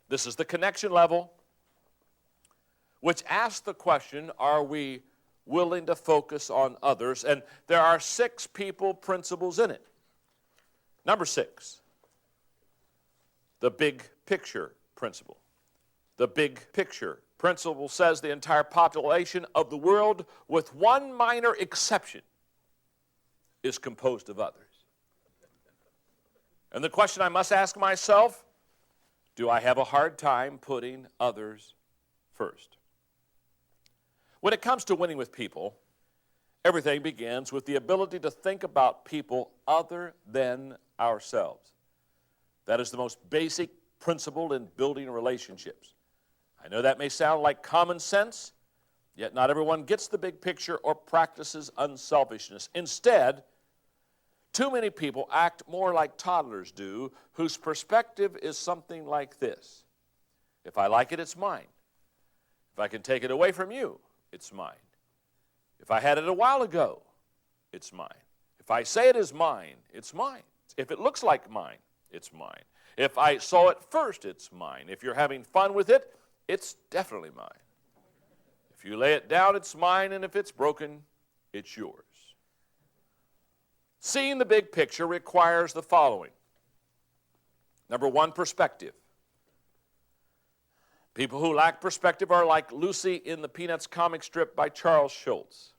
This is the connection level, which asks the question, are we willing to focus on others? And there are 6 people principles in it. Number 6, the big picture principle. The big picture principle says the entire population of the world, with one minor exception, is composed of others. And the question I must ask myself, do I have a hard time putting others first? When it comes to winning with people, everything begins with the ability to think about people other than ourselves. That is the most basic principle in building relationships. I know that may sound like common sense, yet not everyone gets the big picture or practices unselfishness. Instead, too many people act more like toddlers do, whose perspective is something like this. If I like it, it's mine. If I can take it away from you, it's mine. If I had it a while ago, it's mine. If I say it is mine, it's mine. If it looks like mine, it's mine. If I saw it first, it's mine. If you're having fun with it, it's definitely mine. If you lay it down, it's mine, and if it's broken, it's yours. Seeing the big picture requires the following. Number 1, perspective. People who lack perspective are like Lucy in the Peanuts comic strip by Charles Schulz.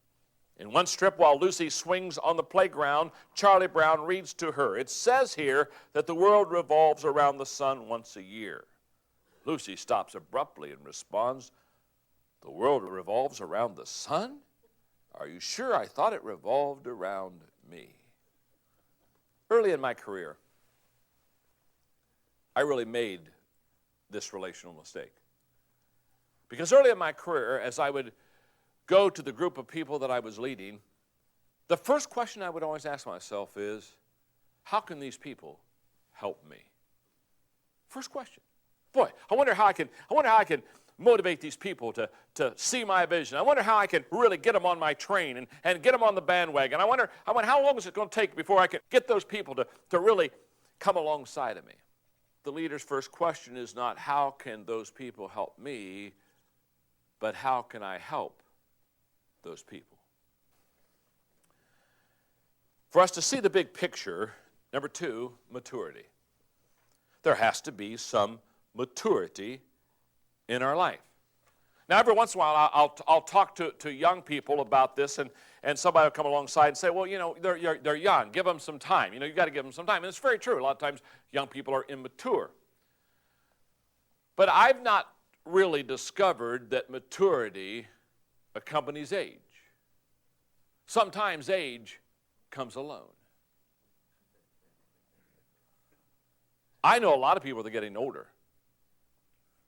In one strip, while Lucy swings on the playground, Charlie Brown reads to her. It says here that the world revolves around the sun once a year. Lucy stops abruptly and responds, "The world revolves around the sun? Are you sure? I thought it revolved around me." Early in my career, I really made this relational mistake. Because early in my career, as I would go to the group of people that I was leading, the first question I would always ask myself is, how can these people help me? First question. Boy, I wonder how I can motivate these people to see my vision. I wonder how I can really get them on my train and get them on the bandwagon. I wonder how long is it going to take before I can get those people to really come alongside of me. The leader's first question is not how can those people help me, but how can I help those people? For us to see the big picture, number 2, maturity. There has to be some maturity in our life. Now, every once in a while, I'll talk to young people about this, and somebody will come alongside and say, well, they're young. Give them some time. You've got to give them some time. And it's very true. A lot of times, young people are immature. But I've not really discovered that maturity accompanies age. Sometimes age comes alone. I know a lot of people that are getting older,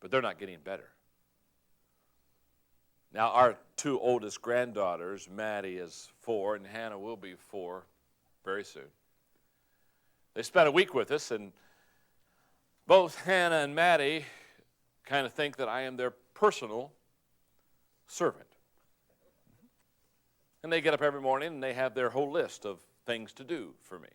but they're not getting better. Now, our 2 oldest granddaughters, Maddie is 4 and Hannah will be 4 very soon. They spent a week with us, and both Hannah and Maddie kind of think that I am their personal servant. And they get up every morning and they have their whole list of things to do for me.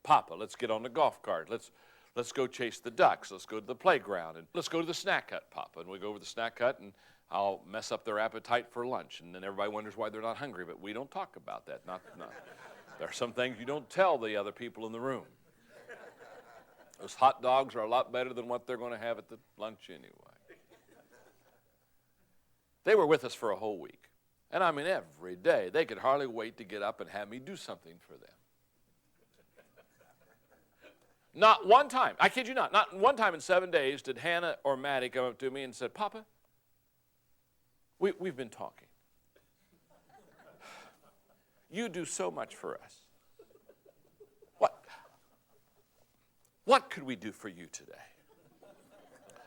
Papa, let's get on the golf cart. Let's go chase the ducks. Let's go to the playground. And let's go to the snack hut, Papa. And we go over to the snack hut, and I'll mess up their appetite for lunch. And then everybody wonders why they're not hungry. But we don't talk about that. There are some things you don't tell the other people in the room. Those hot dogs are a lot better than what they're going to have at the lunch anyway. They were with us for a whole week. And I mean, every day, they could hardly wait to get up and have me do something for them. Not one time, I kid you not one time in 7 days did Hannah or Maddie come up to me and said, Papa, we've been talking. You do so much for us. What could we do for you today?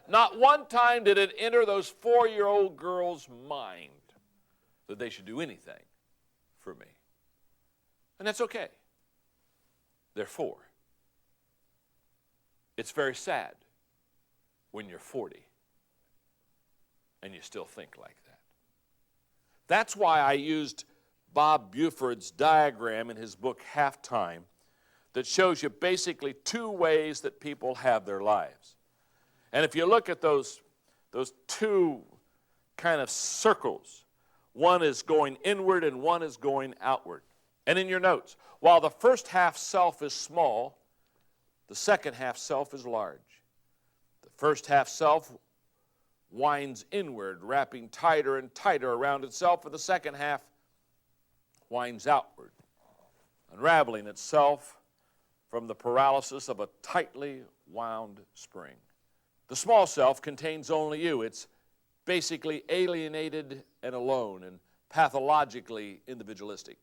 Not one time did it enter those 4-year-old girls' mind that they should do anything for me. And that's okay. They're 4. It's very sad when you're 40 and you still think like that. That's why I used Bob Buford's diagram in his book, Halftime, that shows you basically 2 ways that people have their lives. And if you look at those two kind of circles, one is going inward and one is going outward. And in your notes, while the first half self is small, the second half self is large. The first half self winds inward, wrapping tighter and tighter around itself, and the second half winds outward, unraveling itself from the paralysis of a tightly wound spring. The small self contains only you. It's basically alienated and alone and pathologically individualistic.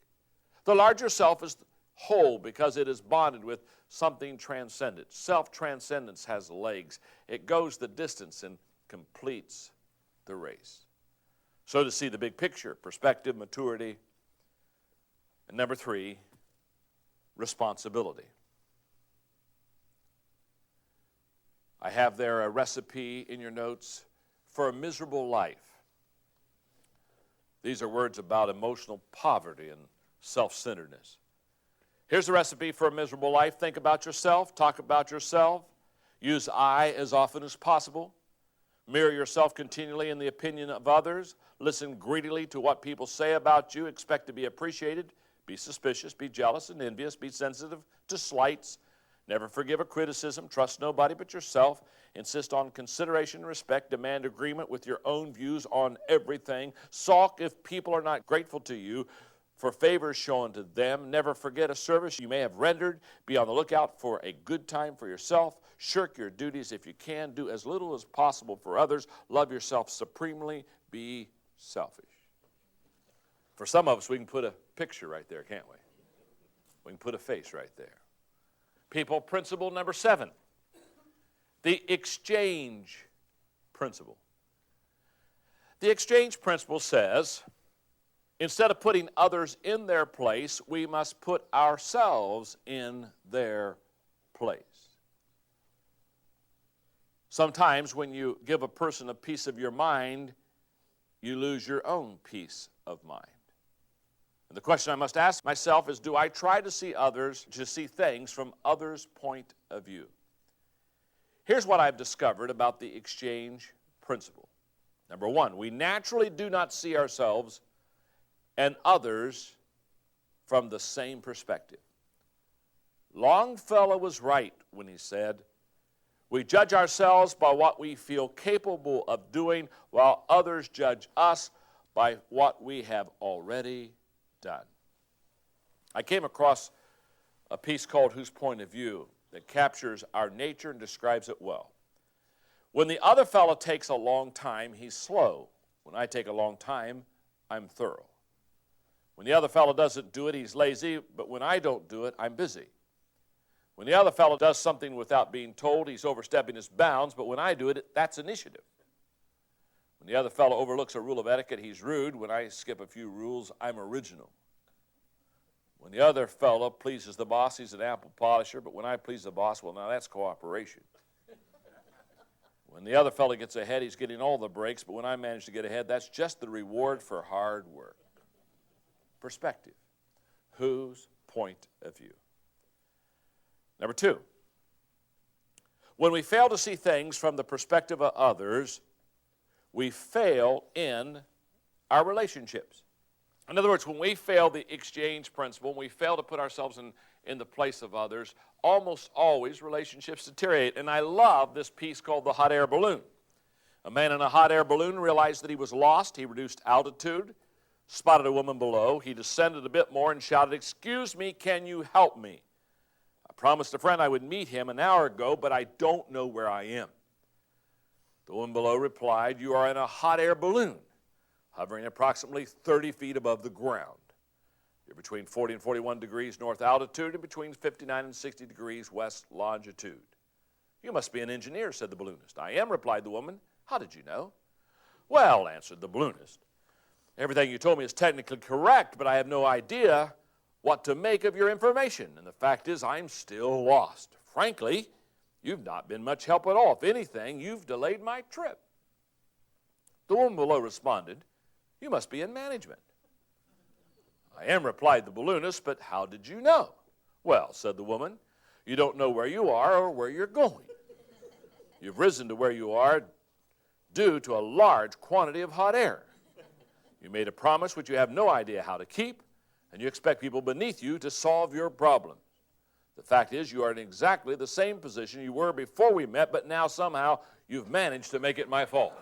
The larger self is whole because it is bonded with something transcendent. Self-transcendence has legs. It goes the distance and completes the race. So to see the big picture, perspective, maturity, and number 3, responsibility. I have there a recipe in your notes for a miserable life. These are words about emotional poverty and self-centeredness. Here's the recipe for a miserable life. Think about yourself. Talk about yourself. Use I as often as possible. Mirror yourself continually in the opinion of others. Listen greedily to what people say about you. Expect to be appreciated. Be suspicious. Be jealous and envious. Be sensitive to slights. Never forgive a criticism. Trust nobody but yourself. Insist on consideration and respect. Demand agreement with your own views on everything. Sulk if people are not grateful to you for favors shown to them. Never forget a service you may have rendered. Be on the lookout for a good time for yourself. Shirk your duties if you can. Do as little as possible for others. Love yourself supremely. Be selfish. For some of us, we can put a picture right there, can't we? We can put a face right there. People principle number 7, the exchange principle. The exchange principle says, instead of putting others in their place, we must put ourselves in their place. Sometimes when you give a person a piece of your mind, you lose your own peace of mind. And the question I must ask myself is, do I try to see others, to see things from others' point of view? Here's what I've discovered about the exchange principle. Number 1, we naturally do not see ourselves and others from the same perspective. Longfellow was right when he said, we judge ourselves by what we feel capable of doing, while others judge us by what we have already done. I came across a piece called Whose Point of View that captures our nature and describes it well. When the other fellow takes a long time, he's slow. When I take a long time, I'm thorough. When the other fellow doesn't do it, he's lazy, but when I don't do it, I'm busy. When the other fellow does something without being told, he's overstepping his bounds, but when I do it, that's initiative. When the other fellow overlooks a rule of etiquette, he's rude. When I skip a few rules, I'm original. When the other fellow pleases the boss, he's an apple polisher, but when I please the boss, well, now that's cooperation. When the other fellow gets ahead, he's getting all the breaks, but when I manage to get ahead, that's just the reward for hard work. Perspective. Whose point of view? Number 2, when we fail to see things from the perspective of others, we fail in our relationships. In other words, when we fail the exchange principle, when we fail to put ourselves in the place of others, almost always relationships deteriorate. And I love this piece called The Hot Air Balloon. A man in a hot air balloon realized that he was lost. He reduced altitude, spotted a woman below. He descended a bit more and shouted, "Excuse me, can you help me? I promised a friend I would meet him an hour ago, but I don't know where I am." The woman below replied, "You are in a hot air balloon, hovering approximately 30 feet above the ground. You're between 40 and 41 degrees north altitude and between 59 and 60 degrees west longitude." "You must be an engineer," said the balloonist. "I am," replied the woman. "How did you know?" "Well," answered the balloonist, "everything you told me is technically correct, but I have no idea what to make of your information. And the fact is, I'm still lost. Frankly, you've not been much help at all. If anything, you've delayed my trip." The woman below responded, "You must be in management." "I am," replied the balloonist, "but how did you know?" "Well," said the woman, "you don't know where you are or where you're going." You've risen to where you are due to a large quantity of hot air. You made a promise which you have no idea how to keep, and you expect people beneath you to solve your problems. The fact is, you are in exactly the same position you were before we met, but now somehow you've managed to make it my fault.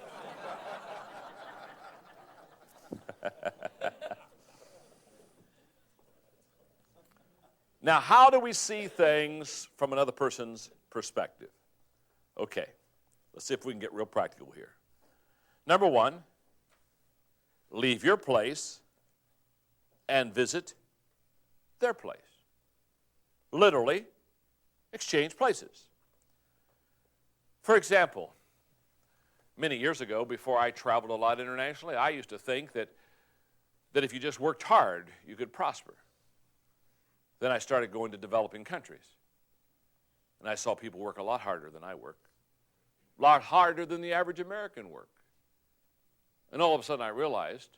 Now, how do we see things from another person's perspective? Okay, let's see if we can get real practical here. Number one, leave your place and visit their place. Literally, exchange places. For example, many years ago, before I traveled a lot internationally, I used to think that if you just worked hard, you could prosper. Then I started going to developing countries. And I saw people work a lot harder than I work. A lot harder than the average American work. And all of a sudden I realized,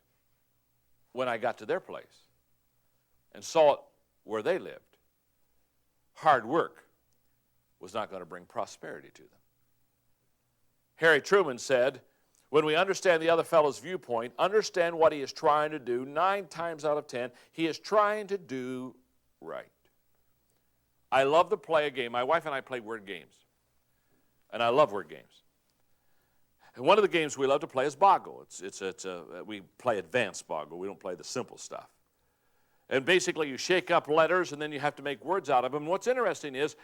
when I got to their place and saw it where they lived, hard work was not going to bring prosperity to them. Harry Truman said, when we understand the other fellow's viewpoint, understand what he is trying to do, 9 times out of 10, he is trying to do right. I love to play a game. My wife and I play word games. And I love word games. And one of the games we love to play is Boggle. We play advanced Boggle. We don't play the simple stuff. And basically you shake up letters and then you have to make words out of them. And what's interesting is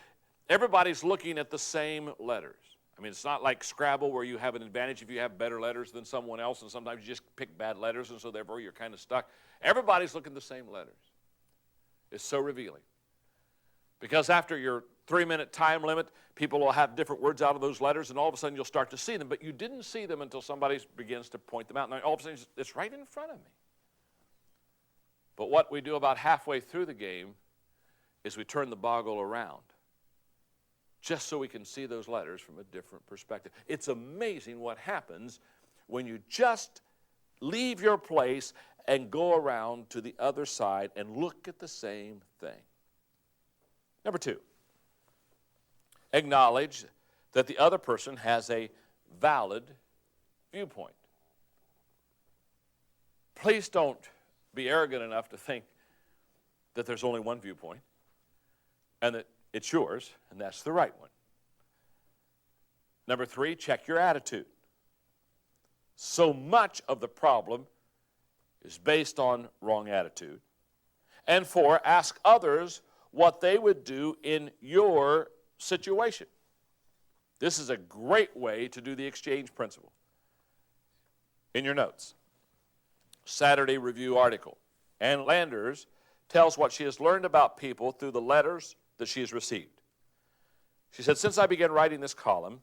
everybody's looking at the same letters. I mean, it's not like Scrabble where you have an advantage if you have better letters than someone else, and sometimes you just pick bad letters, and so therefore you're kind of stuck. Everybody's looking at the same letters. It's so revealing. Because after your 3-minute time limit, people will have different words out of those letters, and all of a sudden you'll start to see them, but you didn't see them until somebody begins to point them out, and all of a sudden it's right in front of me. But what we do about halfway through the game is we turn the boggle around, just so we can see those letters from a different perspective. It's amazing what happens when you just leave your place and go around to the other side and look at the same thing. Number 2, acknowledge that the other person has a valid viewpoint. Please don't be arrogant enough to think that there's only one viewpoint and that it's yours and that's the right one. Number 3, check your attitude. So much of the problem is based on wrong attitude. And 4, ask others what they would do in your situation. This is a great way to do the exchange principle. In your notes, Saturday Review article. Ann Landers tells what she has learned about people through the letters that she has received. She said, since I began writing this column,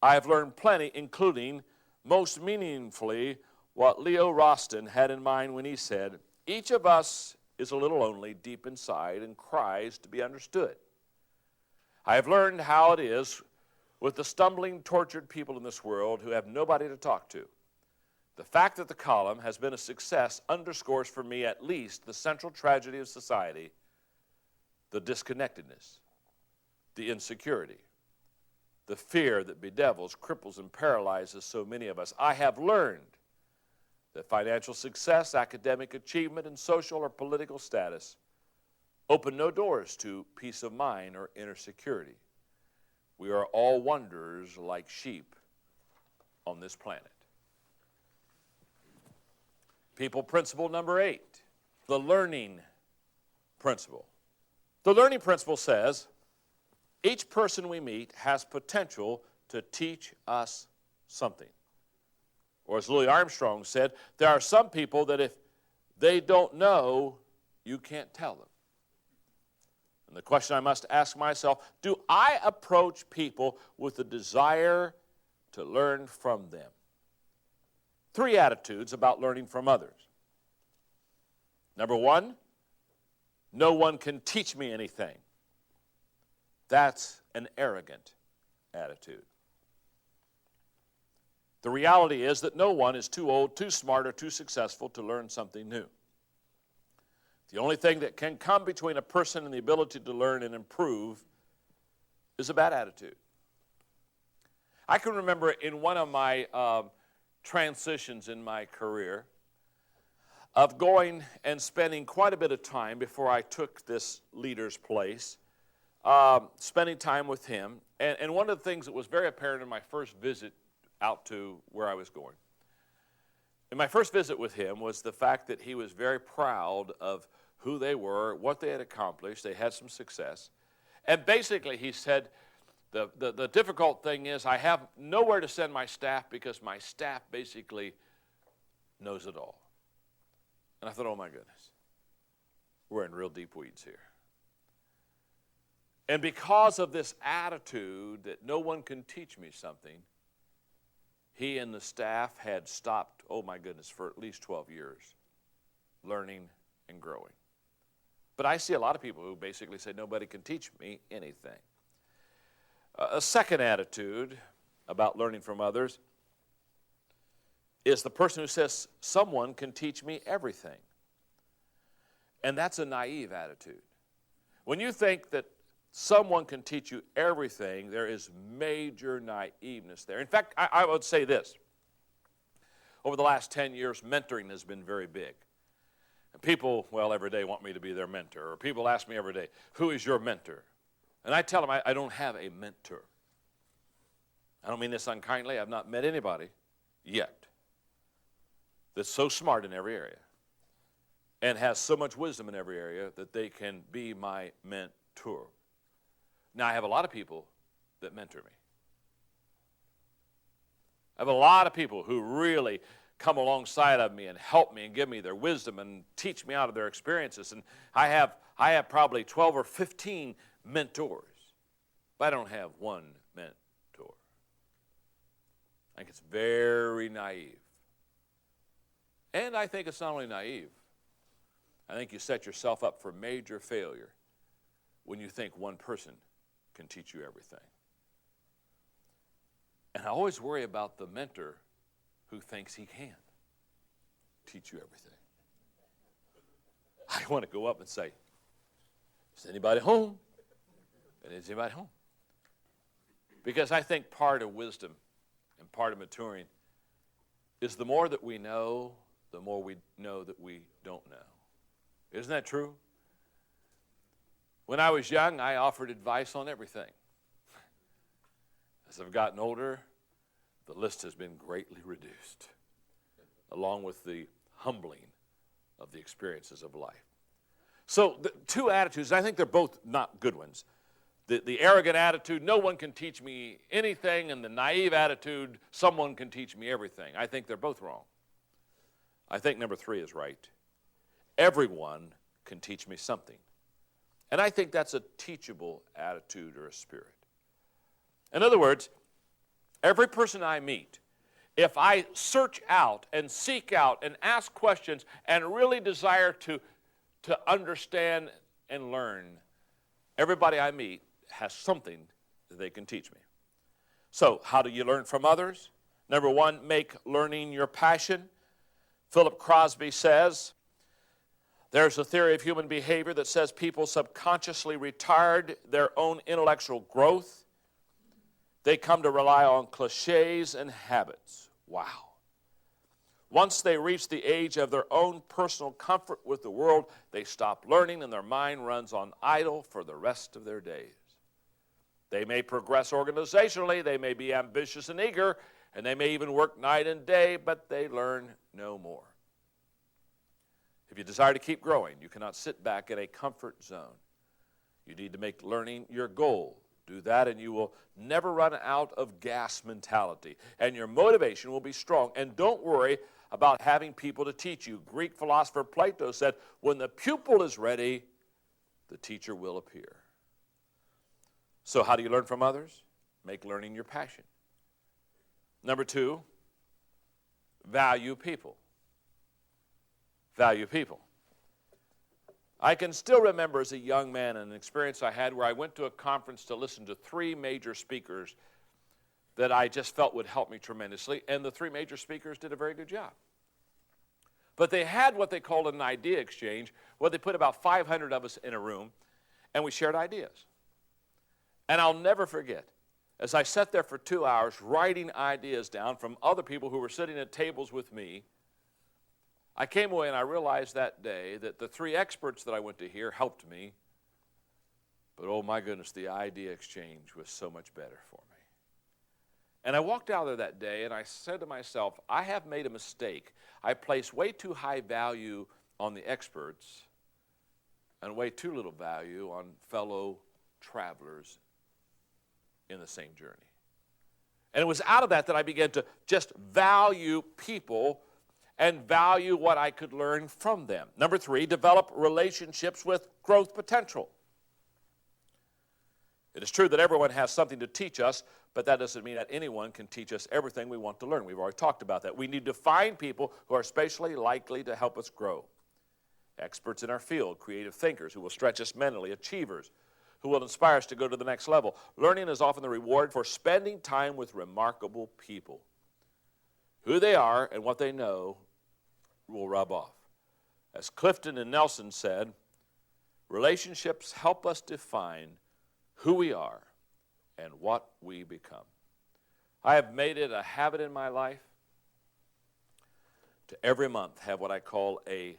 I have learned plenty, including, most meaningfully, what Leo Roston had in mind when he said, each of us is a little lonely deep inside and cries to be understood. I have learned how it is with the stumbling, tortured people in this world who have nobody to talk to. The fact that the column has been a success underscores for me at least the central tragedy of society, the disconnectedness, the insecurity, the fear that bedevils, cripples, and paralyzes so many of us. I have learned that financial success, academic achievement, and social or political status open no doors to peace of mind or inner security. We are all wanderers like sheep on this planet. People principle number 8, the learning principle. The learning principle says, each person we meet has potential to teach us something. Or as Louis Armstrong said, there are some people that if they don't know, you can't tell them. And the question I must ask myself, do I approach people with a desire to learn from them? 3 attitudes about learning from others. Number 1, no one can teach me anything. That's an arrogant attitude. The reality is that no one is too old, too smart, or too successful to learn something new. The only thing that can come between a person and the ability to learn and improve is a bad attitude. I can remember in one of my transitions in my career of going and spending quite a bit of time before I took this leader's place, spending time with him. And one of the things that was very apparent in my first visit out to where I was going, in my first visit with him, was the fact that he was very proud of who they were, what they had accomplished. They had some success. And basically he said, the difficult thing is I have nowhere to send my staff because my staff basically knows it all. And I thought, oh my goodness, we're in real deep weeds here. And because of this attitude that no one can teach me something, he and the staff had stopped, oh my goodness, for at least 12 years, learning and growing. But I see a lot of people who basically say, nobody can teach me anything. A second attitude about learning from others is the person who says, someone can teach me everything. And that's a naive attitude. When you think that someone can teach you everything, there is major naiveness there. In fact, I would say this. Over the last 10 years, mentoring has been very big. And people, every day want me to be their mentor. Or people ask me every day, who is your mentor? And I tell them I don't have a mentor. I don't mean this unkindly. I've not met anybody yet that's so smart in every area and has so much wisdom in every area that they can be my mentor. Now, I have a lot of people that mentor me. I have a lot of people who really come alongside of me and help me and give me their wisdom and teach me out of their experiences. And I have probably 12 or 15 mentors, but I don't have one mentor. I think it's very naive. And I think it's not only naive, I think you set yourself up for major failure when you think one person can teach you everything. And I always worry about the mentor who thinks he can teach you everything. I want to go up and say, is anybody home? And is anybody home? Because I think part of wisdom and part of maturing is the more that we know, the more we know that we don't know. Isn't that true? When I was young, I offered advice on everything. As I've gotten older, the list has been greatly reduced, along with the humbling of the experiences of life. So the two attitudes, I think they're both not good ones. The arrogant attitude, no one can teach me anything, and the naive attitude, someone can teach me everything. I think they're both wrong. I think number 3 is right. Everyone can teach me something. And I think that's a teachable attitude or a spirit. In other words, every person I meet, if I search out and seek out and ask questions and really desire to understand and learn, everybody I meet has something that they can teach me. So, how do you learn from others? Number 1, make learning your passion. Philip Crosby says, there's a theory of human behavior that says people subconsciously retard their own intellectual growth. They come to rely on cliches and habits. Wow. Once they reach the age of their own personal comfort with the world, they stop learning and their mind runs on idle for the rest of their days. They may progress organizationally, they may be ambitious and eager, and they may even work night and day, but they learn no more. If you desire to keep growing, you cannot sit back in a comfort zone. You need to make learning your goal. Do that and you will never run out of gas mentality. And your motivation will be strong. And don't worry about having people to teach you. Greek philosopher Plato said, when the pupil is ready, the teacher will appear. So how do you learn from others? Make learning your passion. Number 2, value people. Value people. I can still remember as a young man an experience I had where I went to a conference to listen to 3 major speakers that I just felt would help me tremendously, and the 3 major speakers did a very good job. But they had what they called an idea exchange, where they put about 500 of us in a room, and we shared ideas. And I'll never forget, as I sat there for 2 hours writing ideas down from other people who were sitting at tables with me, I came away and I realized that day that the 3 experts that I went to hear helped me, but oh my goodness, the idea exchange was so much better for me. And I walked out there that day and I said to myself, I have made a mistake. I place way too high value on the experts and way too little value on fellow travelers in the same journey. And it was out of that I began to just value people and value what I could learn from them. Number 3, develop relationships with growth potential. It is true that everyone has something to teach us, but that doesn't mean that anyone can teach us everything we want to learn. We've already talked about that. We need to find people who are especially likely to help us grow. Experts in our field, creative thinkers who will stretch us mentally, achievers who will inspire us to go to the next level. Learning is often the reward for spending time with remarkable people. Who they are and what they know will rub off. As Clifton and Nelson said, relationships help us define who we are and what we become. I have made it a habit in my life to every month have what I call a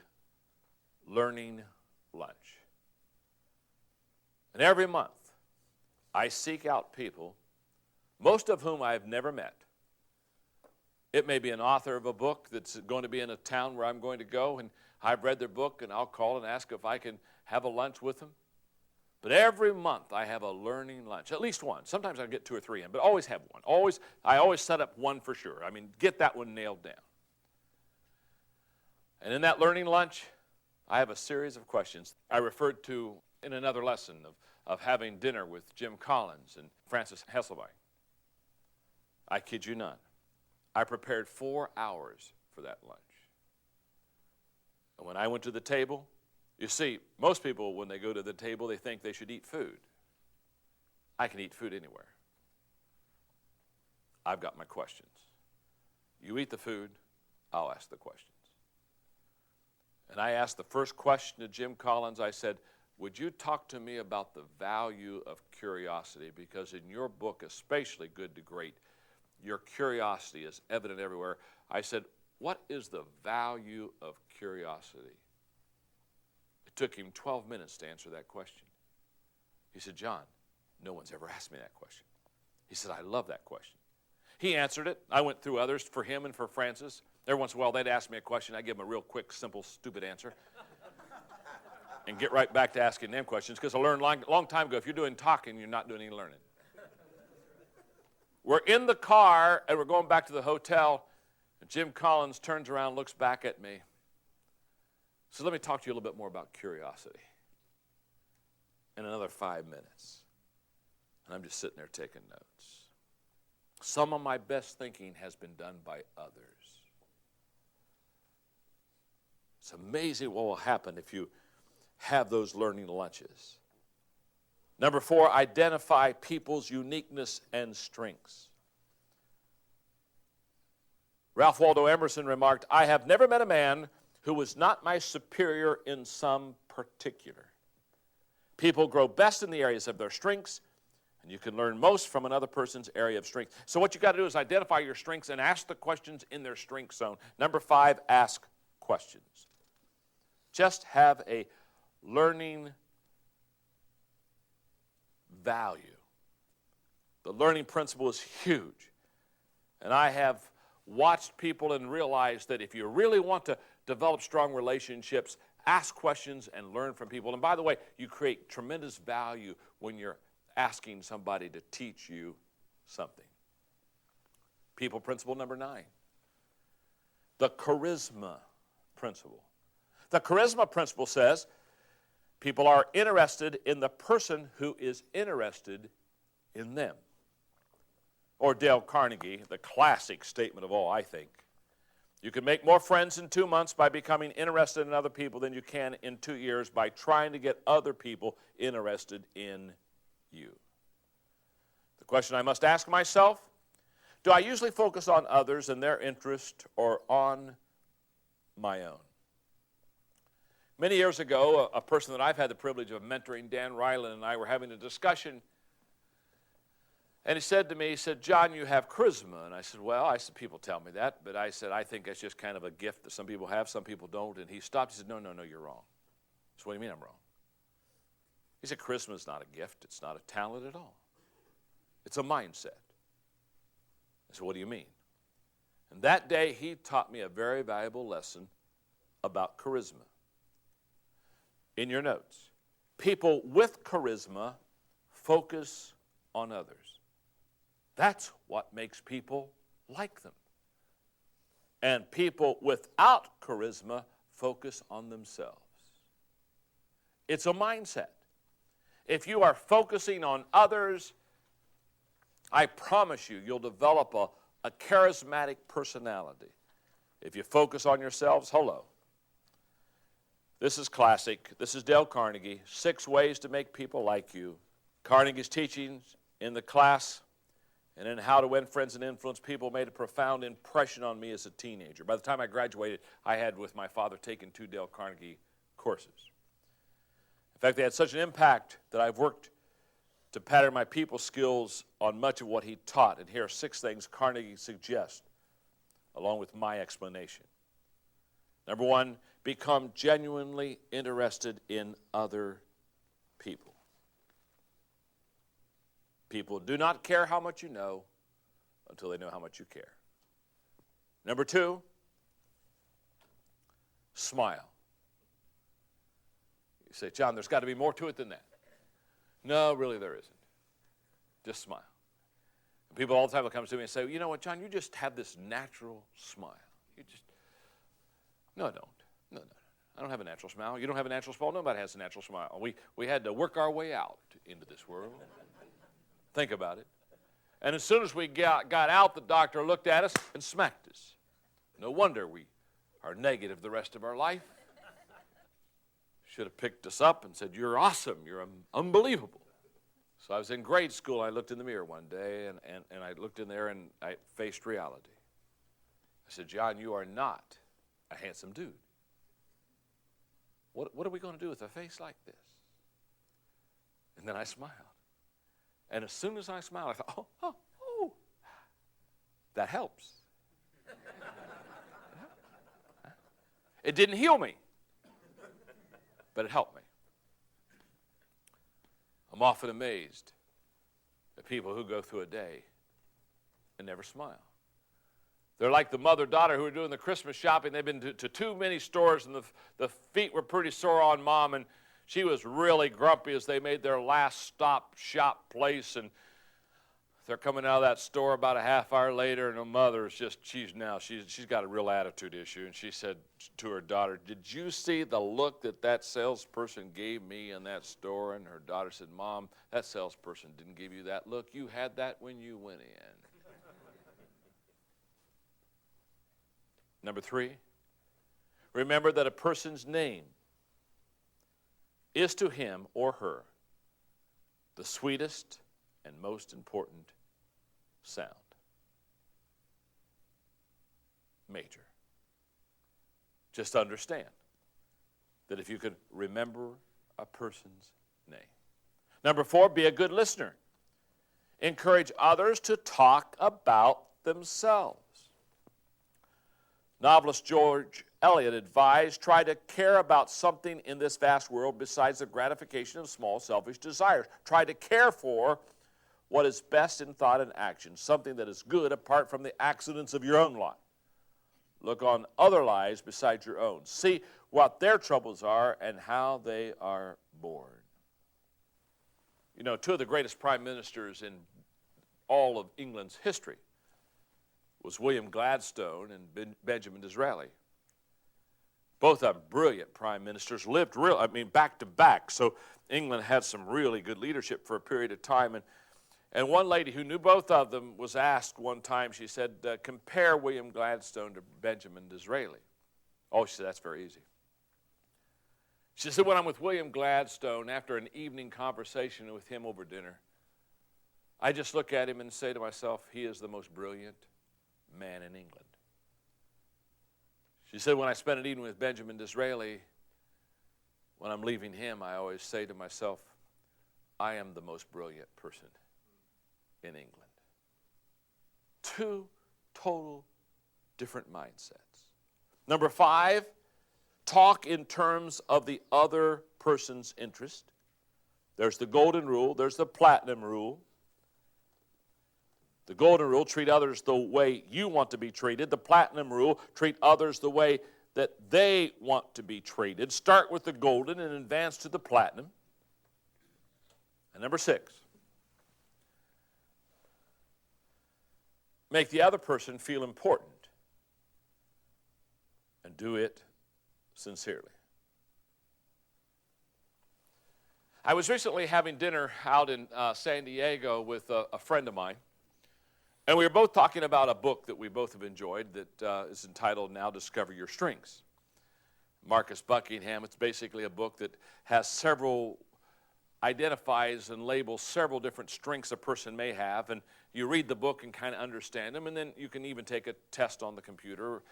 learning lunch. And every month I seek out people, most of whom I've never met. It may be an author of a book that's going to be in a town where I'm going to go, and I've read their book, and I'll call and ask if I can have a lunch with them. But every month I have a learning lunch, at least one. Sometimes I get 2 or 3 in, but always have one. I always set up one for sure. I mean, get that one nailed down. And in that learning lunch, I have a series of questions I referred to in another lesson of having dinner with Jim Collins and Francis Hesselbein. I kid you not. I prepared 4 hours for that lunch. And when I went to the table, you see, most people, when they go to the table, they think they should eat food. I can eat food anywhere. I've got my questions. You eat the food, I'll ask the questions. And I asked the first question to Jim Collins. I said, would you talk to me about the value of curiosity? Because in your book, especially Good to Great, your curiosity is evident everywhere. I said, what is the value of curiosity? It took him 12 minutes to answer that question. He said, John, no one's ever asked me that question. He said, I love that question. He answered it. I went through others for him and for Francis. Every once in a while, they'd ask me a question. I'd give them a real quick, simple, stupid answer and get right back to asking them questions, because I learned a long time ago, if you're doing talking, you're not doing any learning. We're in the car, and we're going back to the hotel, and Jim Collins turns around, looks back at me. So let me talk to you a little bit more about curiosity. In another 5 minutes. And I'm just sitting there taking notes. Some of my best thinking has been done by others. It's amazing what will happen if you have those learning lunches. Number 4, identify people's uniqueness and strengths. Ralph Waldo Emerson remarked, I have never met a man who was not my superior in some particular. People grow best in the areas of their strengths, and you can learn most from another person's area of strength. So what you got to do is identify your strengths and ask the questions in their strength zone. Number 5, ask questions. Just have a learning value. The learning principle is huge. And I have watched people and realized that if you really want to develop strong relationships, ask questions and learn from people. And by the way, you create tremendous value when you're asking somebody to teach you something. People principle number 9. The charisma principle. The charisma principle says people are interested in the person who is interested in them. Or Dale Carnegie, the classic statement of all, I think. You can make more friends in 2 months by becoming interested in other people than you can in 2 years by trying to get other people interested in you. The question I must ask myself, do I usually focus on others and their interest or on my own? Many years ago, a person that I've had the privilege of mentoring, Dan Ryland, and I were having a discussion. And he said to me, he said, John, you have charisma. And I said, well, I said, people tell me that. But I said, I think that's just kind of a gift that some people have, some people don't. And he stopped. He said, no, you're wrong. So what do you mean I'm wrong? He said, charisma is not a gift. It's not a talent at all. It's a mindset. I said, what do you mean? And that day, he taught me a very valuable lesson about charisma. In your notes, people with charisma focus on others. That's what makes people like them. And people without charisma focus on themselves. It's a mindset. If you are focusing on others, I promise you, you'll develop a charismatic personality. If you focus on yourselves, hello. This is classic. This is Dale Carnegie, 6 Ways to Make People Like You. Carnegie's teachings in the class and in How to Win Friends and Influence People made a profound impression on me as a teenager. By the time I graduated, I had, with my father, taken 2 Dale Carnegie courses. In fact, they had such an impact that I've worked to pattern my people skills on much of what he taught. And here are 6 things Carnegie suggests, along with my explanation. Number 1, become genuinely interested in other people. People do not care how much you know until they know how much you care. Number 2, smile. You say, John, there's got to be more to it than that. No, really there isn't. Just smile. And people all the time will come to me and say, you know what, John, you just have this natural smile. You just, no, I don't. No. I don't have a natural smile. You don't have a natural smile. Nobody has a natural smile. We had to work our way out into this world. Think about it. And as soon as we got out, the doctor looked at us and smacked us. No wonder we are negative the rest of our life. Should have picked us up and said, you're awesome. You're unbelievable. So I was in grade school. I looked in the mirror one day, and I looked in there, and I faced reality. I said, John, you are not a handsome dude. What are we going to do with a face like this? And then I smiled. And as soon as I smiled, I thought, oh, that helps. It didn't heal me, but it helped me. I'm often amazed at people who go through a day and never smile. They're like the mother-daughter who are doing the Christmas shopping. They've been to too many stores, and the feet were pretty sore on Mom, and she was really grumpy as they made their last stop shop place, and they're coming out of that store about a half hour later, and the mother is just, she's got a real attitude issue, and she said to her daughter, did you see the look that salesperson gave me in that store? And her daughter said, Mom, that salesperson didn't give you that look. You had that when you went in. Number 3, remember that a person's name is to him or her the sweetest and most important sound. Major. Just understand that if you could remember a person's name. Number 4, be a good listener. Encourage others to talk about themselves. Novelist George Eliot advised, try to care about something in this vast world besides the gratification of small selfish desires. Try to care for what is best in thought and action, something that is good apart from the accidents of your own lot. Look on other lives besides your own. See what their troubles are and how they are borne. You know, 2 of the greatest prime ministers in all of England's history was William Gladstone and Benjamin Disraeli. Both of them brilliant prime ministers, lived back to back. So England had some really good leadership for a period of time. And one lady who knew both of them was asked one time, she said, compare William Gladstone to Benjamin Disraeli. Oh, she said, that's very easy. She said, when I'm with William Gladstone, after an evening conversation with him over dinner, I just look at him and say to myself, he is the most brilliant man in England. She said, when I spend an evening with Benjamin Disraeli, when I'm leaving him, I always say to myself, I am the most brilliant person in England. Two total different mindsets. Number 5, talk in terms of the other person's interest. There's the golden rule. There's the platinum rule. The golden rule, treat others the way you want to be treated. The platinum rule, treat others the way that they want to be treated. Start with the golden and advance to the platinum. And number 6, make the other person feel important and do it sincerely. I was recently having dinner out in San Diego with a friend of mine, and we were both talking about a book that we both have enjoyed that is entitled Now Discover Your Strengths. Marcus Buckingham, it's basically a book that identifies and labels several different strengths a person may have, and you read the book and kind of understand them, and then you can even take a test on the computer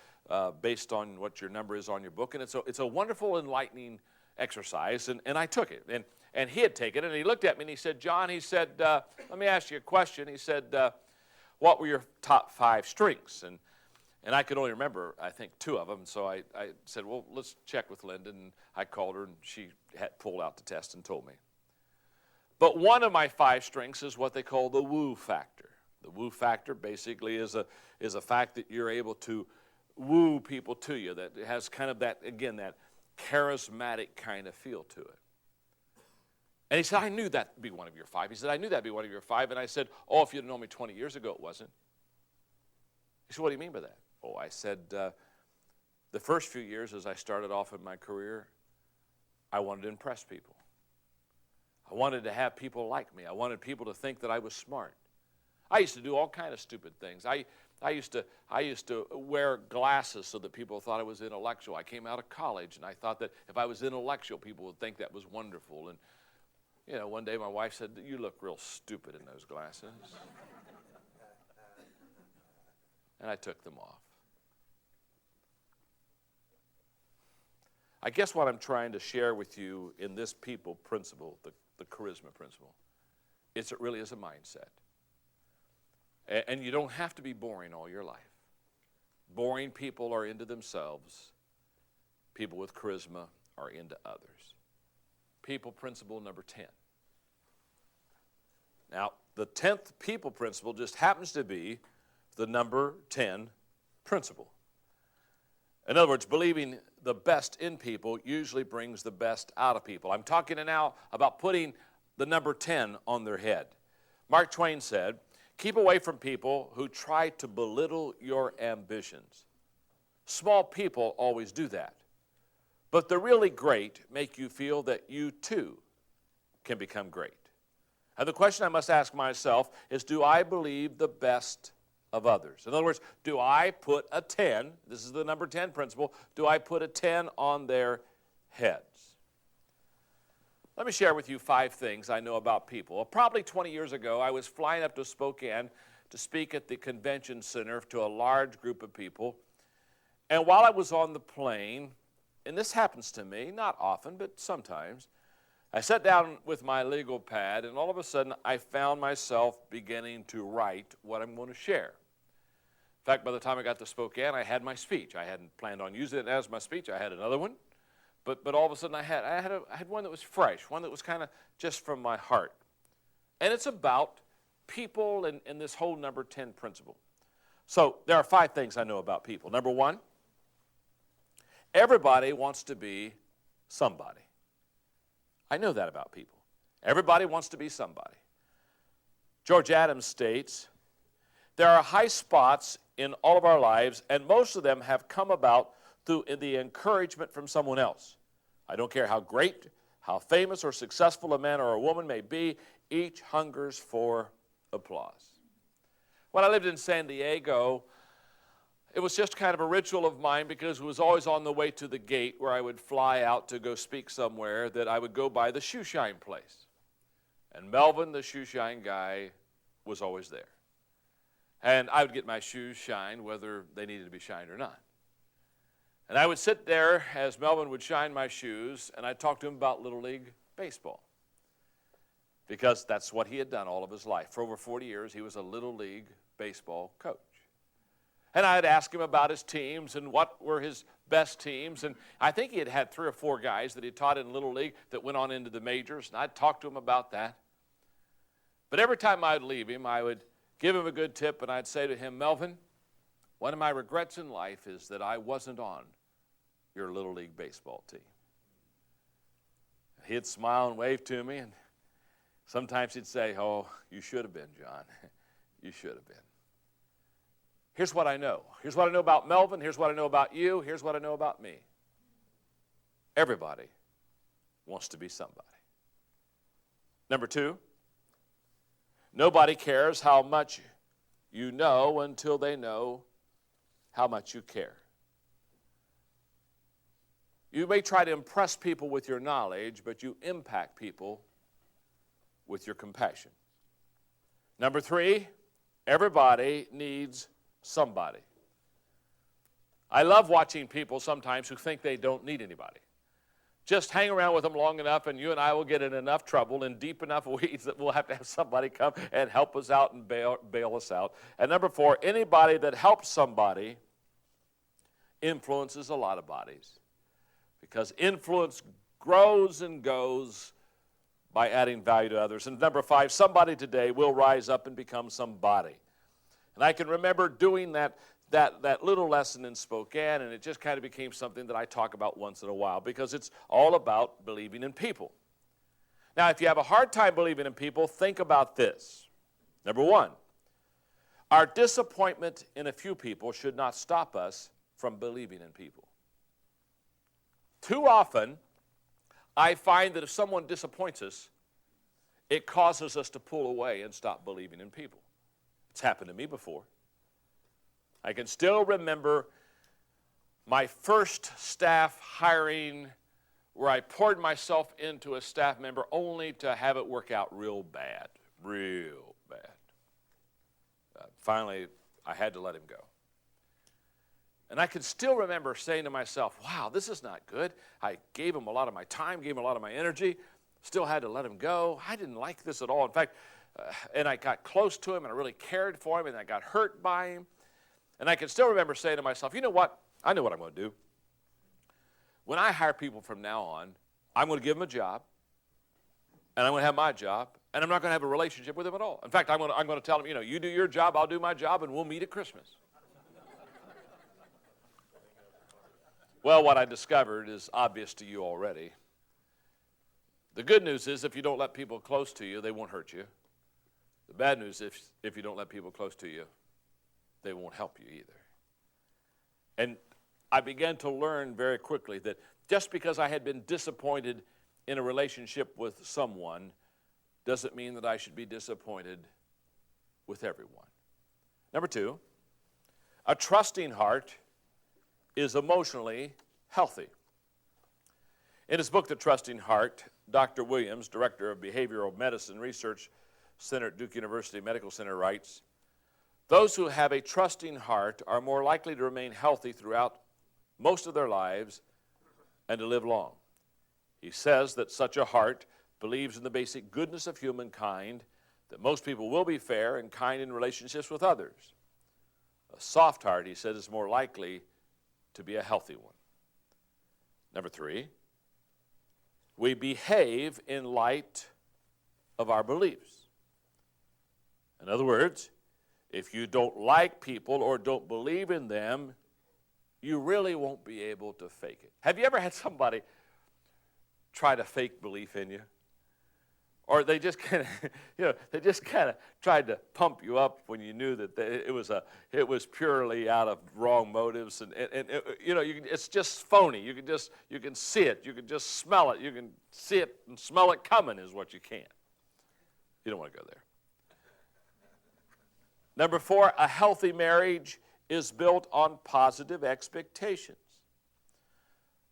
based on what your number is on your book, and it's a wonderful, enlightening exercise, and I took it, and he had taken it, and he looked at me and he said, John, he said, let me ask you a question. He said, what were your top 5 strengths? And I could only remember, I think, 2 of them, so I said, well, let's check with Linda, and I called her, and she had pulled out the test and told me. But one of my 5 strengths is what they call the woo factor. The woo factor basically is a fact that you're able to woo people to you, that it has kind of that, again, that charismatic kind of feel to it. And he said, I knew that'd be one of your 5. He said, I knew that'd be one of your 5. And I said, oh, if you'd known me 20 years ago, it wasn't. He said, what do you mean by that? Oh, I said, the first few years as I started off in my career, I wanted to impress people. I wanted to have people like me. I wanted people to think that I was smart. I used to do all kind of stupid things. I used to wear glasses so that people thought I was intellectual. I came out of college, and I thought that if I was intellectual, people would think that was wonderful. And one day my wife said, you look real stupid in those glasses. And I took them off. I guess what I'm trying to share with you in this people principle, the charisma principle, it really is a mindset. And you don't have to be boring all your life. Boring people are into themselves. People with charisma are into others. People principle number 10. Now, the 10th people principle just happens to be the number 10 principle. In other words, believing the best in people usually brings the best out of people. I'm talking now about putting the number 10 on their head. Mark Twain said, keep away from people who try to belittle your ambitions. Small people always do that. But the really great make you feel that you too can become great. And the question I must ask myself is, do I believe the best of others? In other words, do I put a 10, this is the number 10 principle, do I put a 10 on their heads? Let me share with you 5 things I know about people. Probably 20 years ago, I was flying up to Spokane to speak at the convention center to a large group of people. And while I was on the plane, and this happens to me, not often, but sometimes, I sat down with my legal pad, and all of a sudden, I found myself beginning to write what I'm going to share. In fact, by the time I got to Spokane, I had my speech. I hadn't planned on using it as my speech. I had another one. But all of a sudden, I had one that was fresh, one that was kind of just from my heart. And it's about people and this whole number 10 principle. So there are 5 things I know about people. Number 1, everybody wants to be somebody. I know that about people. Everybody wants to be somebody. George Adams states, there are high spots in all of our lives, and most of them have come about through the encouragement from someone else. I don't care how great, how famous or successful a man or a woman may be, each hungers for applause. When I lived in San Diego, it was just kind of a ritual of mine because it was always on the way to the gate where I would fly out to go speak somewhere that I would go by the shoe shine place. And Melvin, the shoe shine guy, was always there. And I would get my shoes shined whether they needed to be shined or not. And I would sit there as Melvin would shine my shoes, and I'd talk to him about Little League baseball. because that's what he had done all of his life. For over 40 years, he was a Little League baseball coach. And I had asked him about his teams and what were his best teams. And I think he had had 3 or 4 guys that he taught in Little League that went on into the majors. And I'd talk to him about that. But every time I'd leave him, I would give him a good tip, and I'd say to him, Melvin, one of my regrets in life is that I wasn't on your Little League baseball team. He'd smile and wave to me, and sometimes he'd say, oh, you should have been, John. You should have been. Here's what I know. Here's what I know about Melvin. Here's what I know about you. Here's what I know about me. Everybody wants to be somebody. Number 2, nobody cares how much you know until they know how much you care. You may try to impress people with your knowledge, but you impact people with your compassion. Number 3, everybody needs somebody. I love watching people sometimes who think they don't need anybody. Just hang around with them long enough, and you and I will get in enough trouble and deep enough weeds that we'll have to have somebody come and help us out and bail us out. And number 4, anybody that helps somebody influences a lot of bodies, because influence grows and goes by adding value to others. And number 5, somebody today will rise up and become somebody. And I can remember doing that little lesson in Spokane, and it just kind of became something that I talk about once in a while, because it's all about believing in people. Now, if you have a hard time believing in people, think about this. Number 1, our disappointment in a few people should not stop us from believing in people. Too often, I find that if someone disappoints us, it causes us to pull away and stop believing in people. It's happened to me before. I can still remember my first staff hiring where I poured myself into a staff member only to have it work out real bad. Finally, I had to let him go. And I can still remember saying to myself, wow, this is not good. I gave him a lot of my time, gave him a lot of my energy, still had to let him go. I didn't like this at all. In fact, and I got close to him, and I really cared for him, and I got hurt by him. And I can still remember saying to myself, you know what? I know what I'm going to do. When I hire people from now on, I'm going to give them a job, and I'm going to have my job, and I'm not going to have a relationship with them at all. In fact, I'm going to tell them, you do your job, I'll do my job, and we'll meet at Christmas. Well, what I discovered is obvious to you already. The good news is if you don't let people close to you, they won't hurt you. The bad news is if you don't let people close to you, they won't help you either. And I began to learn very quickly that just because I had been disappointed in a relationship with someone doesn't mean that I should be disappointed with everyone. Number 2, a trusting heart is emotionally healthy. In his book, The Trusting Heart, Dr. Williams, director of Behavioral Medicine Research Center at Duke University Medical Center, writes, those who have a trusting heart are more likely to remain healthy throughout most of their lives and to live long. He says that such a heart believes in the basic goodness of humankind, that most people will be fair and kind in relationships with others. A soft heart, he says, is more likely to be a healthy one. Number 3, we behave in light of our beliefs. In other words, if you don't like people or don't believe in them, you really won't be able to fake it. Have you ever had somebody try to fake belief in you? Or they just kind of, tried to pump you up when you knew that it was purely out of wrong motives, and it's just phony. You can see it, you can just smell it, you can see it and smell it coming is what you can. You don't want to go there. Number 4, a healthy marriage is built on positive expectations.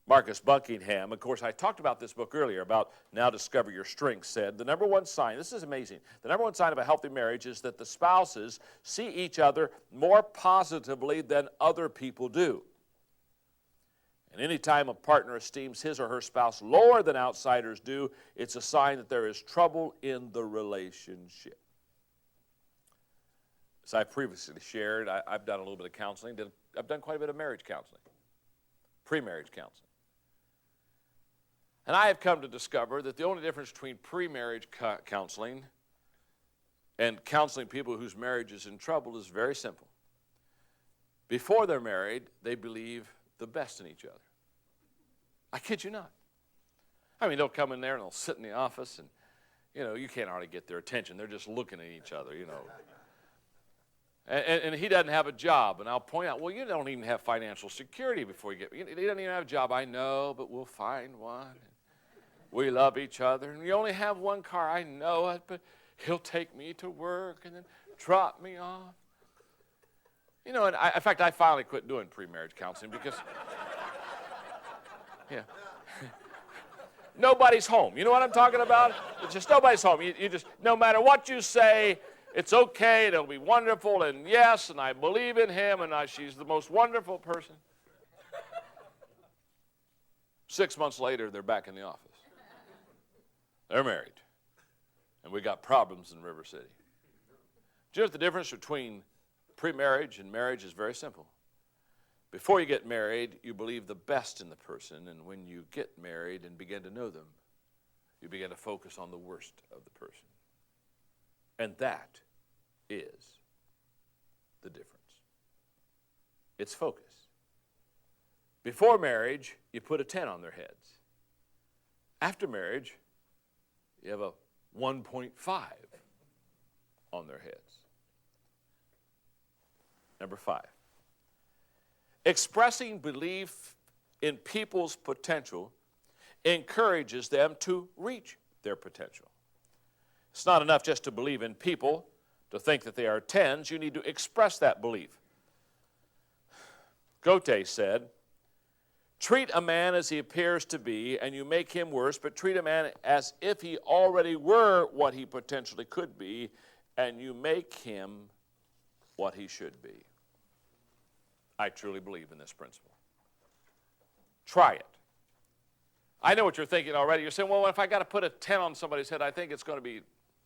Marcus Buckingham, of course, I talked about this book earlier about Now Discover Your Strengths, said the number one sign, this is amazing, the number one sign of a healthy marriage is that the spouses see each other more positively than other people do. And any time a partner esteems his or her spouse lower than outsiders do, it's a sign that there is trouble in the relationship. As I previously shared, I've done a little bit of counseling. I've done quite a bit of marriage counseling, pre-marriage counseling. And I have come to discover that the only difference between pre-marriage counseling and counseling people whose marriage is in trouble is very simple. Before they're married, they believe the best in each other. I kid you not. I mean, they'll come in there and they'll sit in the office and, you can't hardly get their attention. They're just looking at each other, And he doesn't have a job. And I'll point out, well, you don't even have financial security before you get, he doesn't even have a job. I know, but we'll find one. We love each other. And you only have one car. I know it, but he'll take me to work and then drop me off. And in fact, I finally quit doing pre-marriage counseling because, nobody's home. You know what I'm talking about? It's just nobody's home. You just, no matter what you say, it's okay, it'll be wonderful, and yes, and I believe in him, and she's the most wonderful person. 6 months later, they're back in the office. They're married. And we got problems in River City. Do you know what the difference between pre-marriage and marriage is? Very simple. Before you get married, you believe the best in the person, and when you get married and begin to know them, you begin to focus on the worst of the person. And that is the difference. It's focus. Before marriage, you put a 10 on their heads. After marriage, you have a 1.5 on their heads. Number 5. Expressing belief in people's potential encourages them to reach their potential. It's not enough just to believe in people, to think that they are 10s. You need to express that belief. Goethe said, treat a man as he appears to be, and you make him worse, but treat a man as if he already were what he potentially could be, and you make him what he should be. I truly believe in this principle. Try it. I know what you're thinking already. You're saying, well, if I got to put a 10 on somebody's head, I think it's going to be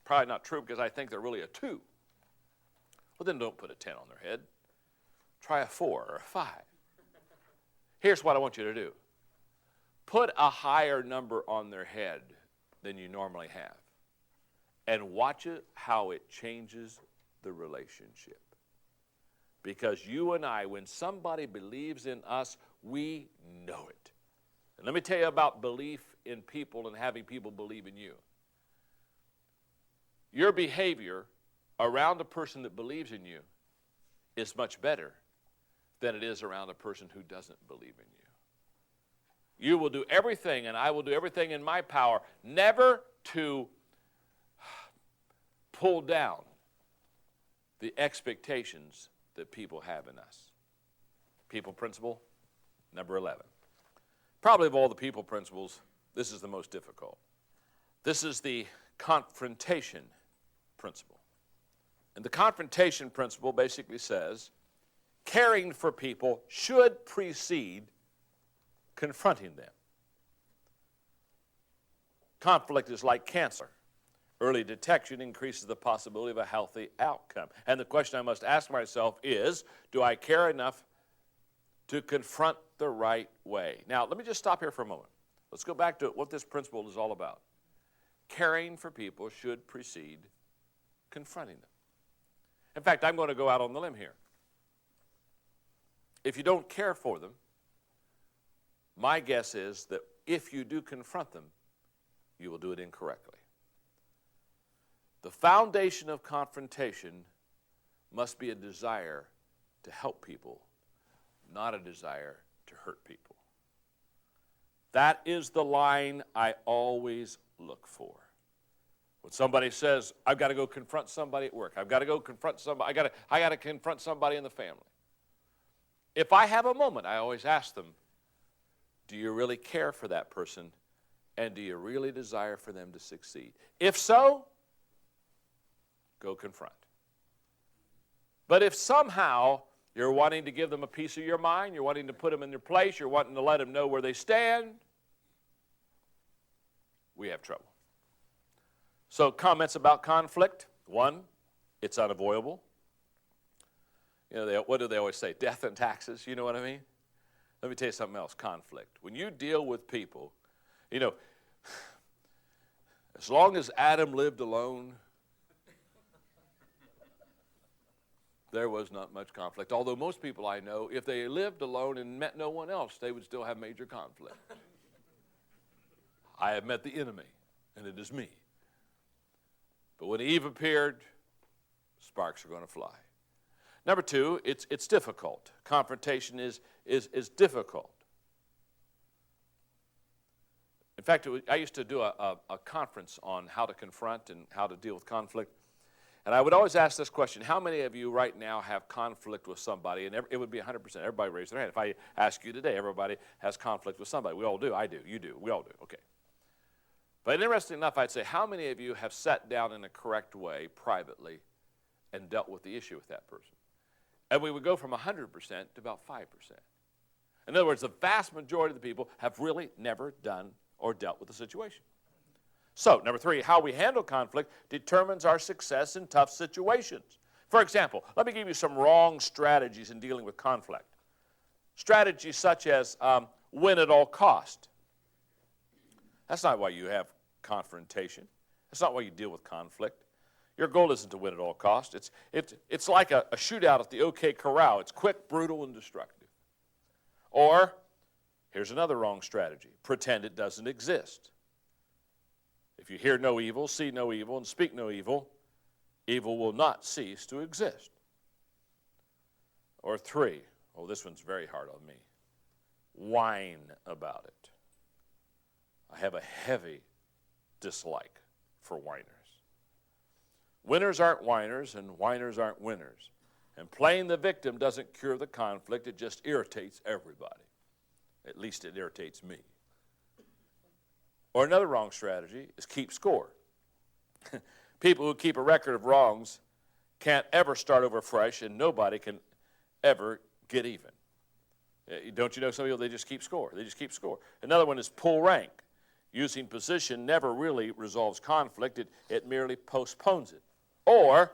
probably not true because I think they're really a 2. Well, then don't put a 10 on their head. Try a 4 or a 5. Here's what I want you to do. Put a higher number on their head than you normally have and watch it how it changes the relationship. Because you and I, when somebody believes in us, we know it. And let me tell you about belief in people and having people believe in you. Your behavior around a person that believes in you is much better than it is around a person who doesn't believe in you. You will do everything, and I will do everything in my power, never to pull down the expectations that people have in us. People principle, number 11. Probably of all the people principles, this is the most difficult. This is the confrontation principle. And the confrontation principle basically says, caring for people should precede confronting them. Conflict is like cancer. Early detection increases the possibility of a healthy outcome. And the question I must ask myself is, do I care enough to confront the right way? Now, let me just stop here for a moment. Let's go back to what this principle is all about. Caring for people should precede confronting them. In fact, I'm going to go out on the limb here. If you don't care for them, my guess is that if you do confront them, you will do it incorrectly. The foundation of confrontation must be a desire to help people, not a desire to hurt people. That is the line I always look for. When somebody says, I've got to go confront somebody at work, I've got to go confront somebody, I got to confront somebody in the family. If I have a moment, I always ask them, do you really care for that person, and do you really desire for them to succeed? If so, go confront. But if somehow You're wanting to give them a piece of your mind. You're wanting to put them in their place. You're wanting to let them know where they stand. We have trouble. So comments about conflict. One, it's unavoidable. What do they always say? Death and taxes, you know what I mean? Let me tell you something else, conflict. When you deal with people, as long as Adam lived alone, there was not much conflict. Although most people I know, if they lived alone and met no one else, they would still have major conflict. I have met the enemy, and it is me. But when Eve appeared, sparks are going to fly. Number two, it's difficult. Confrontation is difficult. In fact, I used to do a conference on how to confront and how to deal with conflict. And I would always ask this question: how many of you right now have conflict with somebody? And it would be 100%. Everybody raise their hand. If I ask you today, everybody has conflict with somebody. We all do. I do. You do. We all do. Okay. But interesting enough, I'd say, how many of you have sat down in a correct way privately and dealt with the issue with that person? And we would go from 100% to about 5%. In other words, the vast majority of the people have really never done or dealt with the situation. So, number three, how we handle conflict determines our success in tough situations. For example, let me give you some wrong strategies in dealing with conflict. Strategies such as win at all cost. That's not why you have confrontation. That's not why you deal with conflict. Your goal isn't to win at all cost. It's like a shootout at the OK Corral. It's quick, brutal, and destructive. Or, here's another wrong strategy. Pretend it doesn't exist. If you hear no evil, see no evil, and speak no evil, evil will not cease to exist. Or three, this one's very hard on me. Whine about it. I have a heavy dislike for whiners. Winners aren't whiners, and whiners aren't winners. And playing the victim doesn't cure the conflict. It just irritates everybody. At least it irritates me. Or another wrong strategy is keep score. People who keep a record of wrongs can't ever start over fresh, and nobody can ever get even. Don't you know some people, they just keep score. They just keep score. Another one is pull rank. Using position never really resolves conflict. It merely postpones it. Or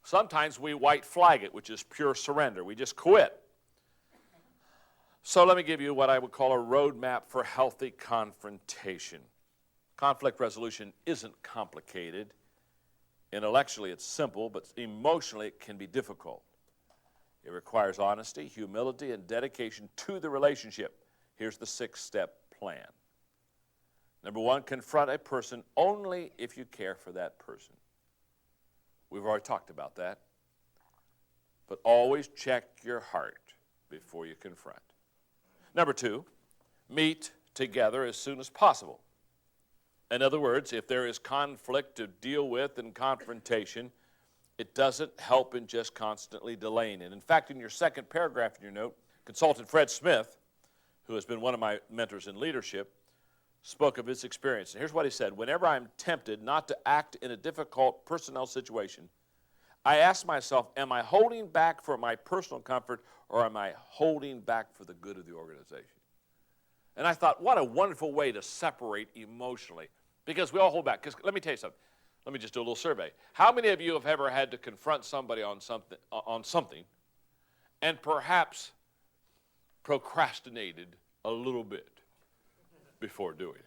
sometimes we white flag it, which is pure surrender. We just quit. So let me give you what I would call a roadmap for healthy confrontation. Conflict resolution isn't complicated. Intellectually, it's simple, but emotionally, it can be difficult. It requires honesty, humility, and dedication to the relationship. Here's the 6-step plan. Number one, confront a person only if you care for that person. We've already talked about that. But always check your heart before you confront. Number two, meet together as soon as possible. In other words, if there is conflict to deal with and confrontation, it doesn't help in just constantly delaying it. In fact, in your second paragraph in your note, consultant Fred Smith, who has been one of my mentors in leadership, spoke of his experience. And here's what he said: whenever I'm tempted not to act in a difficult personnel situation, I ask myself, am I holding back for my personal comfort, or am I holding back for the good of the organization? And I thought, what a wonderful way to separate emotionally, because we all hold back. Because let me tell you something. Let me just do a little survey. How many of you have ever had to confront somebody on something and perhaps procrastinated a little bit before doing it?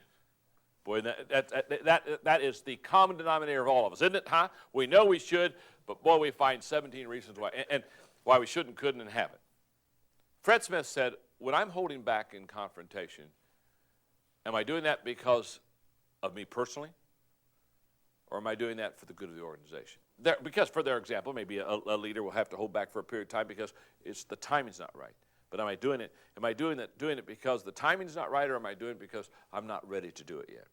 Boy, that is the common denominator of all of us, isn't it? Huh? We know we should, but boy, we find 17 reasons why, and why we shouldn't, couldn't, and haven't. Fred Smith said, when I'm holding back in confrontation, am I doing that because of me personally, or am I doing that for the good of the organization? Because, for their example, maybe a leader will have to hold back for a period of time because the timing's not right. But am I doing it? Am I doing it because the timing's not right, or am I doing it because I'm not ready to do it yet?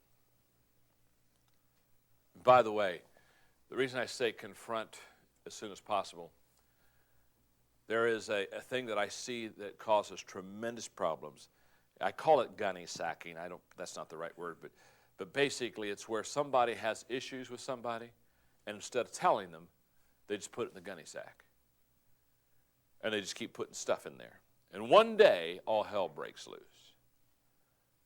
By the way, the reason I say confront as soon as possible, there is a thing that I see that causes tremendous problems. I call it gunny sacking. That's not the right word, but basically it's where somebody has issues with somebody, and instead of telling them, they just put it in the gunny sack. And they just keep putting stuff in there. And one day, all hell breaks loose.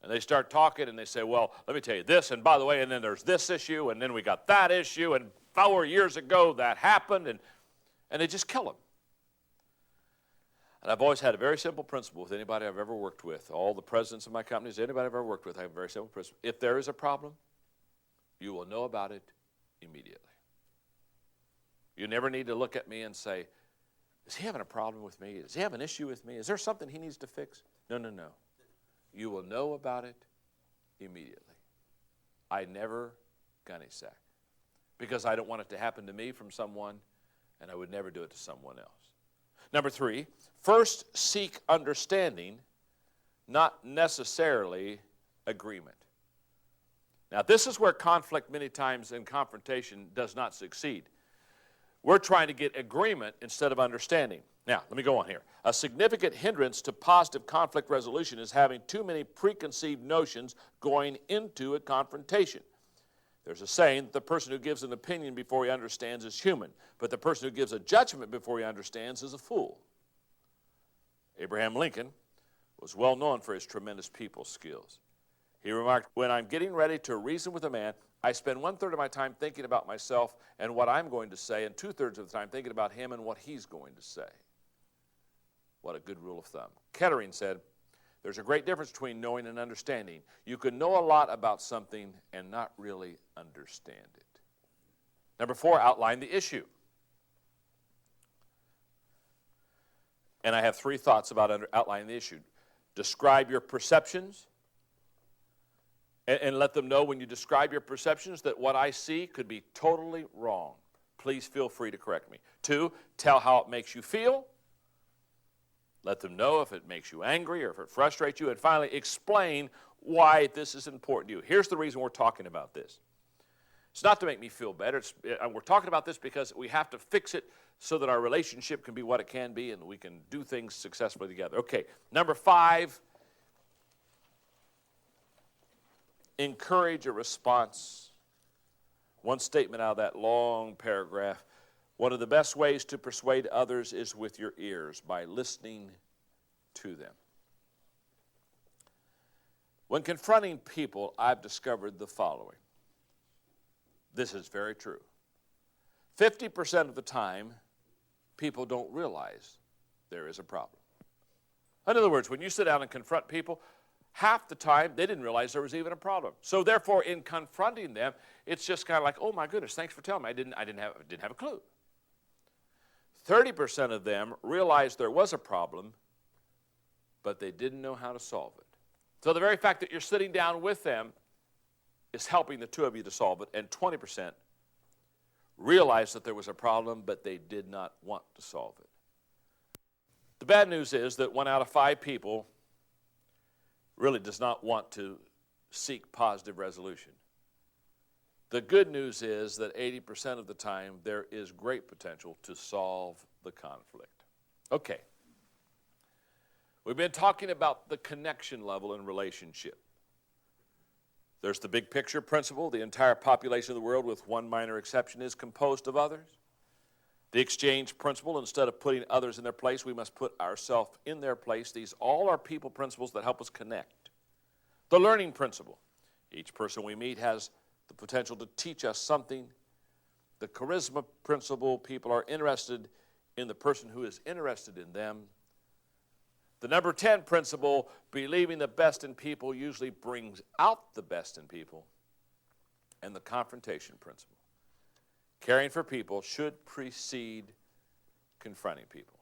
And they start talking, and they say, well, let me tell you this, and by the way, and then there's this issue, and then we got that issue, and 4 years ago that happened, and they just kill them. And I've always had a very simple principle with anybody I've ever worked with. All the presidents of my companies, anybody I've ever worked with, I have a very simple principle. If there is a problem, you will know about it immediately. You never need to look at me and say, is he having a problem with me? Does he have an issue with me? Is there something he needs to fix? No, no, no. You will know about it immediately. I never gunny sack because I don't want it to happen to me from someone, and I would never do it to someone else. Number 3, first seek understanding, not necessarily agreement. Now, this is where conflict many times in confrontation does not succeed. We're trying to get agreement instead of understanding. Now, let me go on here. A significant hindrance to positive conflict resolution is having too many preconceived notions going into a confrontation. There's a saying that the person who gives an opinion before he understands is human, but the person who gives a judgment before he understands is a fool. Abraham Lincoln was well known for his tremendous people skills. He remarked, when I'm getting ready to reason with a man, I spend 1/3 of my time thinking about myself and what I'm going to say, and 2/3 of the time thinking about him and what he's going to say. What a good rule of thumb. Kettering said, there's a great difference between knowing and understanding. You can know a lot about something and not really understand it. Number 4, outline the issue. And I have 3 thoughts about outlining the issue. Describe your perceptions. And let them know when you describe your perceptions that what I see could be totally wrong. Please feel free to correct me. 2, tell how it makes you feel. Let them know if it makes you angry or if it frustrates you. And finally, explain why this is important to you. Here's the reason we're talking about this. It's not to make me feel better. We're talking about this because we have to fix it so that our relationship can be what it can be and we can do things successfully together. Okay, number 5. Encourage a response. One statement out of that long paragraph. One of the best ways to persuade others is with your ears, by listening to them. When confronting people, I've discovered the following. This is very true. 50% of the time, people don't realize there is a problem. In other words, when you sit down and confront people, half the time, they didn't realize there was even a problem. So therefore, in confronting them, it's just kind of like, oh my goodness, thanks for telling me. I didn't have a clue. 30% of them realized there was a problem, but they didn't know how to solve it. So the very fact that you're sitting down with them is helping the two of you to solve it, and 20% realized that there was a problem, but they did not want to solve it. The bad news is that 1 out of 5 people really does not want to seek positive resolution. The good news is that 80% of the time there is great potential to solve the conflict. Okay. We've been talking about the connection level in relationship. There's the big picture principle. The entire population of the world, with one minor exception, is composed of others. The exchange principle, instead of putting others in their place, we must put ourselves in their place. These all are people principles that help us connect. The learning principle. Each person we meet has the potential to teach us something. The charisma principle. People are interested in the person who is interested in them. The number 10 principle, believing the best in people usually brings out the best in people. And the confrontation principle. Caring for people should precede confronting people.